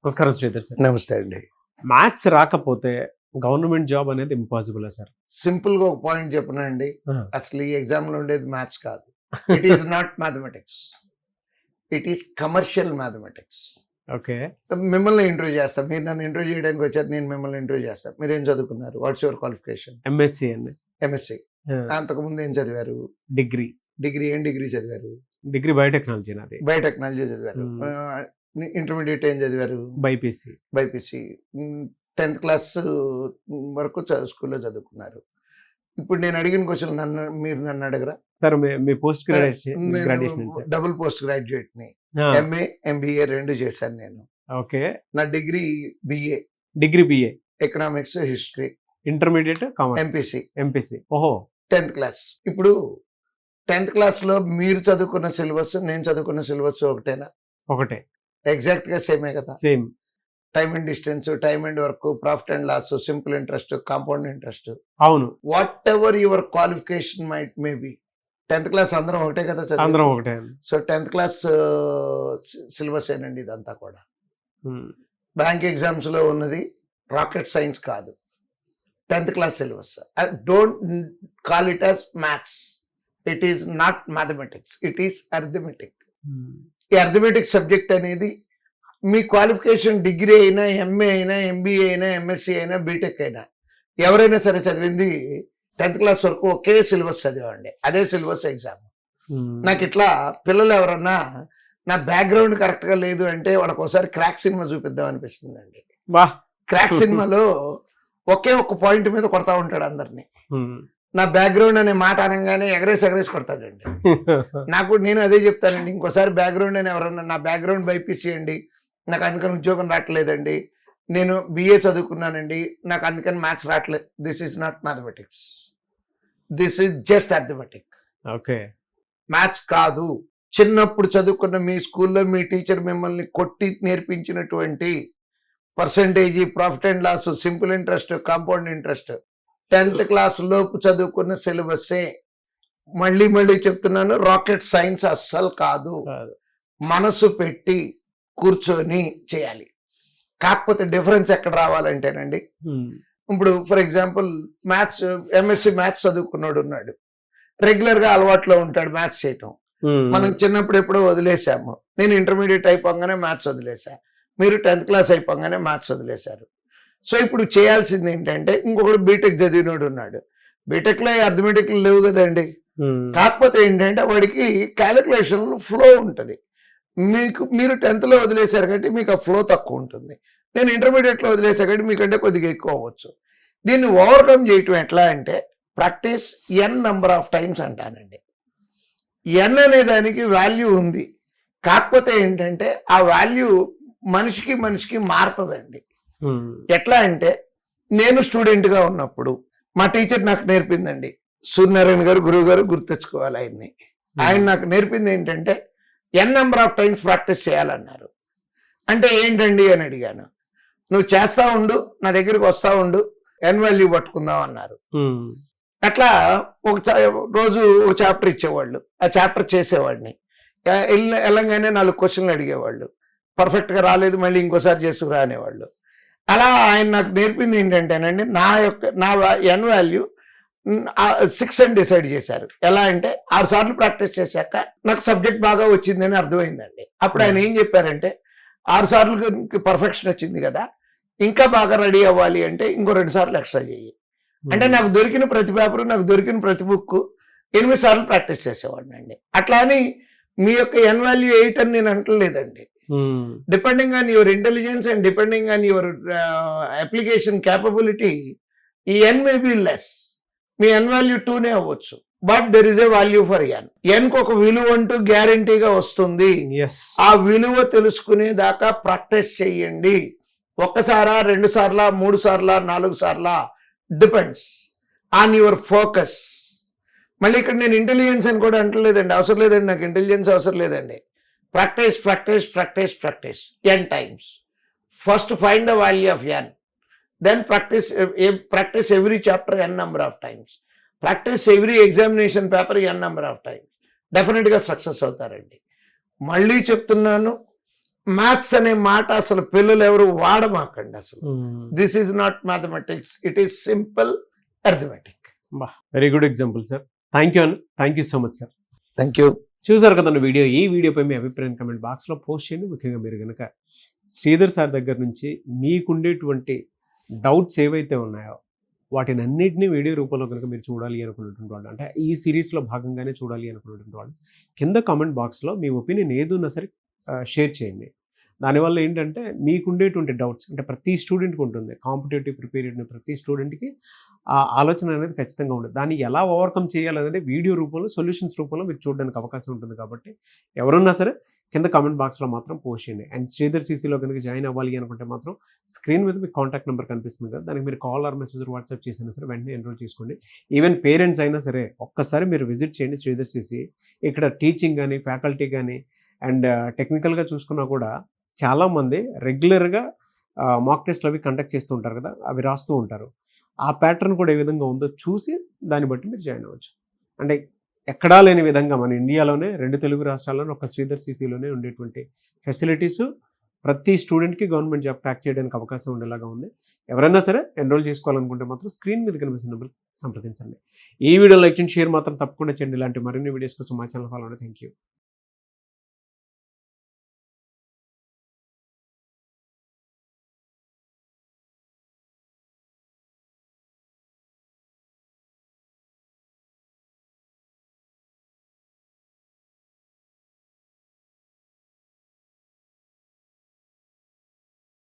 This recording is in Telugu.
నమస్కారం శ్రీధర్ సార్. నమస్తే అండి. మ్యాథ్స్ రాకపోతే గవర్నమెంట్ జాబ్ అనేది ఇంపాసిబుల్ సార్? సింపుల్ గా ఒక పాయింట్ చెప్పనా అండి, అసలు ఈ ఎగ్జామ్ లో ఉండేది మ్యాథ్స్ కాదు. It is not mathematics, it is commercial mathematics. Okay, మిమ్మల్ని ఇంటర్వ్యూ చేస్తాం, మీరు నన్ను ఇంటర్వ్యూ చేయడానికి వచ్చారు, నేను మిమ్మల్ని ఇంటర్వ్యూ చేస్తాను. మీరు ఏం చదువుకున్నారు? What's your qualification? ఎంఎస్సి అండి. ఎంఎస్సి. అంతకుముందు ఏం చదివారు? డిగ్రీ. డిగ్రీ. ఏం డిగ్రీ చదివారు? డిగ్రీ బయోటెక్నాలజీ నాది. బయోటెక్నాలజీ చదివారు. ఇంటర్మీడియట్ ఏం చదివారు? బైపీసీ. బైపీసీ. 10th క్లాస్ వరకు స్కూల్లో చదువుకున్నారు. ఇప్పుడు నేను అడిగిన క్వశ్చన్ మీరు నన్ను అడగరా సార్? మీ post graduation double post graduate ని, ఎంఏ ఎంబీఏ రెండు చేశాను నేను. ఓకే. నా degree BA. Degree BA economics history. Intermediate MPC. MPC. ఓహో. 10th class. ఇప్పుడు 10th క్లాస్ లో మీరు చదువుకున్న సిలబస్ నేను చదువుకున్న సిలబస్ ఒకటేనా? ఒకటే. ఎగ్జాక్ట్ గా సేమే కదా. Same. Time and distance, time and work, profit and loss, simple interest, compound interest. అవును. Whatever your qualification might may be, 10th class అందరం ఒకటే కదా చదువు. అందరం ఒకటే. సో 10th క్లాస్ సిలబస్ ఏనండి ఇదంతా కూడా. బ్యాంక్ ఎగ్జామ్స్ లో ఉన్నది రాకెట్ సైన్స్ కాదు, 10th class syllabus. Don't call it as maths. It is not mathematics, it is arithmetic. ఈ అర్థమెటిక్ సబ్జెక్ట్ అనేది మీ క్వాలిఫికేషన్ డిగ్రీ అయినా, ఎంఏ అయినా, ఎంబీఏ అయినా, ఎంఎస్సీ అయినా, బీటెక్ అయినా, ఎవరైనా సరే చదివింది 10th క్లాస్ వరకు ఒకే సిలబస్ చదివండి, అదే సిలబస్ ఎగ్జామ్. నాకు ఇట్లా పిల్లలు ఎవరన్నా నా బ్యాక్గ్రౌండ్ కరెక్ట్ గా లేదు అంటే వాళ్ళకి ఒకసారి క్రాక్ సినిమా చూపిద్దాం అనిపిస్తుంది అండి. క్రాక్ సినిమాలో ఒకే ఒక్క పాయింట్ మీద కొడతా ఉంటాడు అందరినీ. నా బ్యాక్గ్రౌండ్ అనే మాట అనగానే ఎగరేసి కొడతాడండి. నేను అదే చెప్తానండి, ఇంకోసారి బ్యాక్గ్రౌండ్ అని ఎవరన్నా, నా బ్యాక్గ్రౌండ్ బైపీసీ అండి, నాకు అందుకని ఉద్యోగం రావట్లేదండి, నేను బిఏ చదువుకున్నానండి, నాకు అందుకని మ్యాథ్స్ రావట్లేదు. This is not mathematics, this is just arithmetic. Okay. Maths కాదు. చిన్నప్పుడు చదువుకున్న మీ స్కూల్లో మీ టీచర్ మిమ్మల్ని కొట్టి నేర్పించినటువంటి percentage, profit and loss, simple interest, compound interest 10th class లోపు చదువుకున్న సిలబస్సే. మళ్ళీ చెప్తున్నాను, రాకెట్ సైన్స్ అస్సలు కాదు. మనసు పెట్టి కూర్చొని చేయాలి. కాకపోతే డిఫరెన్స్ ఎక్కడ రావాలంటేనండి, ఇప్పుడు for example maths, MSc maths చదువుకున్నాడు ఉన్నాడు, రెగ్యులర్ గా అలవాట్లో ఉంటాడు మ్యాథ్స్ చేయటం. మనం చిన్నప్పుడు ఎప్పుడో వదిలేసాము. నేను ఇంటర్మీడియట్ అయిపోగానే మ్యాథ్స్ వదిలేసా, మీరు 10th క్లాస్ అయిపోగానే మ్యాథ్స్ వదిలేశారు. సో ఇప్పుడు చేయాల్సింది ఏంటంటే, ఇంకొకటి బీటెక్ చదివినోడు ఉన్నాడు, బీటెక్ లో అర్థమెటిక్లు లేవు కదండి. కాకపోతే ఏంటంటే వాడికి క్యాలిక్యులేషన్ ఫ్లో ఉంటుంది. మీరు 10th లో వదిలేశారు కాబట్టి మీకు ఆ ఫ్లో తక్కువ ఉంటుంది. నేను ఇంటర్మీడియట్ లో వదిలేసా కాబట్టి మీకంటే కొద్దిగా ఎక్కువ అవ్వచ్చు. దీన్ని ఓవర్కమ్ చేయటం ఎట్లా అంటే, practice n number of times అంటానండి. n అనే దానికి వాల్యూ ఉంది, కాకపోతే ఏంటంటే ఆ వాల్యూ మనిషికి మారుతుందండి. ఎట్లా అంటే, నేను స్టూడెంట్ గా ఉన్నప్పుడు మా టీచర్ నాకు నేర్పిందండి, సూర్యనారాయణ గారు, గురువు గారు, గుర్తెచ్చుకోవాలి ఆయన్ని. ఆయన నాకు నేర్పింది ఏంటంటే, n number of times practice చేయాలన్నారు. అంటే ఏంటండి అని అడిగాను. నువ్వు చేస్తా ఉండు, నా దగ్గరికి వస్తా ఉండు, n వాల్యూ పట్టుకుందాం అన్నారు. అట్లా రోజు ఒక చాప్టర్ ఇచ్చేవాళ్ళు, ఆ చాప్టర్ చేసేవాడిని. వెళ్ళంగానే 4 క్వశ్చన్లు అడిగేవాళ్ళు, పర్ఫెక్ట్ గా రాలేదు మళ్ళీ ఇంకోసారి చేసుకురా అనేవాళ్ళు. అలా ఆయన నాకు నేర్పింది ఏంటంటేనండి, నా n వాల్యూ 6 అని డిసైడ్ చేశారు. ఎలా అంటే 6 సార్లు ప్రాక్టీస్ చేశాక నాకు సబ్జెక్ట్ బాగా వచ్చిందని అర్థమైందండి. అప్పుడు ఆయన ఏం చెప్పారంటే, 6 సార్లు పర్ఫెక్షన్ వచ్చింది కదా, ఇంకా బాగా రెడీ అవ్వాలి అంటే ఇంకో 2 సార్లు ఎక్స్ట్రా చేయి. అంటే నాకు దొరికిన ప్రతి పేపరు, నాకు దొరికిన ప్రతి బుక్ 8 సార్లు ప్రాక్టీస్ చేసేవాడిని అండి. అట్లా అని మీ యొక్క n వాల్యూ 8 అని నేను అంటలేదండి. Depending on your intelligence and depending on your application capability, ఈ n మే బి లెస్. మీ n వాల్యూ 2నే అవ్వచ్చు, but there is a value for n. కు ఒక విలువ అంటూ గ్యారంటీగా వస్తుంది. ఆ విలువ తెలుసుకునే దాకా ప్రాక్టీస్ చెయ్యండి. 1 సారా, 2 సార్లా, 3 సార్లా, 4 సార్లా, డిపెండ్స్ ఆన్ యువర్ ఫోకస్. మళ్ళీ ఇక్కడ నేను ఇంటెలిజెన్స్ అని కూడా అంటలేదండి, అవసరం లేదండి, నాకు ఇంటెలిజెన్స్ అవసరం లేదండి. Practice n times. First find the value of n. Then practice every chapter n number of times. Practice every examination paper n number of times. Definitely success అవుతారండి. మళ్ళీ చెప్తున్నాను, మ్యాథ్స్ అనే మాట అసలు పిల్లలు ఎవరు వాడమాకండి అసలు. This is not mathematics, it is simple arithmetic. Very good example sir. Thank you so much sir. Thank you. చూసారు కదండి వీడియో. ఈ వీడియోపై మీ అభిప్రాయం కమెంట్ బాక్స్లో పోస్ట్ చేయండి. ముఖ్యంగా మీరు కనుక శ్రీధర్ సార్ దగ్గర నుంచి మీకుండేటువంటి డౌట్స్ ఏవైతే ఉన్నాయో వాటిని అన్నింటినీ వీడియో రూపంలో కనుక మీరు చూడాలి అనుకున్నటువంటి వాళ్ళు, అంటే ఈ సిరీస్లో భాగంగానే చూడాలి అనుకున్నటువంటి వాళ్ళు, కింద కామెంట్ బాక్స్లో మీ ఒపీనియన్ ఏదున్నా సరే షేర్ చేయండి. దానివల్ల ఏంటంటే మీకుండేటువంటి డౌట్స్, అంటే ప్రతి స్టూడెంట్కి ఉంటుంది, కాంపిటేటివ్ ప్రిపేర్ అయిన ప్రతి స్టూడెంట్కి ఆ ఆలోచన అనేది ఖచ్చితంగా ఉంటుంది. దాన్ని ఎలా ఓవర్కమ్ చేయాలనేది వీడియో రూపంలో, సొల్యూషన్స్ రూపంలో మీరు చూడడానికి అవకాశం ఉంటుంది. కాబట్టి ఎవరున్నా సరే కింద కామెంట్ బాక్స్లో మాత్రం పోస్ట్ చేయండి. అండ్ శ్రీధర్ సీసీలో కనుక జాయిన్ అవ్వాలి అనుకుంటే మాత్రం స్క్రీన్ మీద మీకు కాంటాక్ట్ నెంబర్ కనిపిస్తుంది కదా, దానికి మీరు కాల్ ఆర్ మెసేజ్ వాట్సాప్ చేసినా సరే వెంటనే ఎన్రోల్ చేసుకోండి. ఈవెన్ పేరెంట్స్ అయినా సరే ఒక్కసారి మీరు విజిట్ చేయండి శ్రీధర్ సీసీ. ఇక్కడ టీచింగ్ కానీ, ఫ్యాకల్టీ కానీ అండ్ టెక్నికల్గా చూసుకున్నా కూడా చాలామంది రెగ్యులర్గా మాక్ టెస్ట్లు అవి కండక్ట్ చేస్తూ ఉంటారు కదా, అవి రాస్తూ ఉంటారు. ఆ ప్యాటర్న్ కూడా ఏ విధంగా ఉందో చూసి దాన్ని బట్టి మీరు జాయిన్ అవ్వచ్చు. అంటే ఎక్కడా లేని విధంగా మన ఇండియాలోనే 2 తెలుగు రాష్ట్రాల్లోనే ఒక శ్రీధర్ సీసీలోనే ఉండేటువంటి ఫెసిలిటీస్ ప్రతి స్టూడెంట్కి గవర్నమెంట్ జాబ్ ట్రాక్ చేయడానికి అవకాశం ఉండేలాగా ఉంది. ఎవరైనా సరే ఎన్రోల్ చేసుకోవాలనుకుంటే మాత్రం స్క్రీన్ మీద కనిపిస్తున్న నెంబర్ సంప్రదించండి. ఈ వీడియో లైక్ చేయండి, షేర్ మాత్రం తప్పకుండా చేయండి. ఇలాంటి మరిన్ని వీడియోస్ కోసం మా ఛానల్ ఫాలో అవ్వండి. Thank you.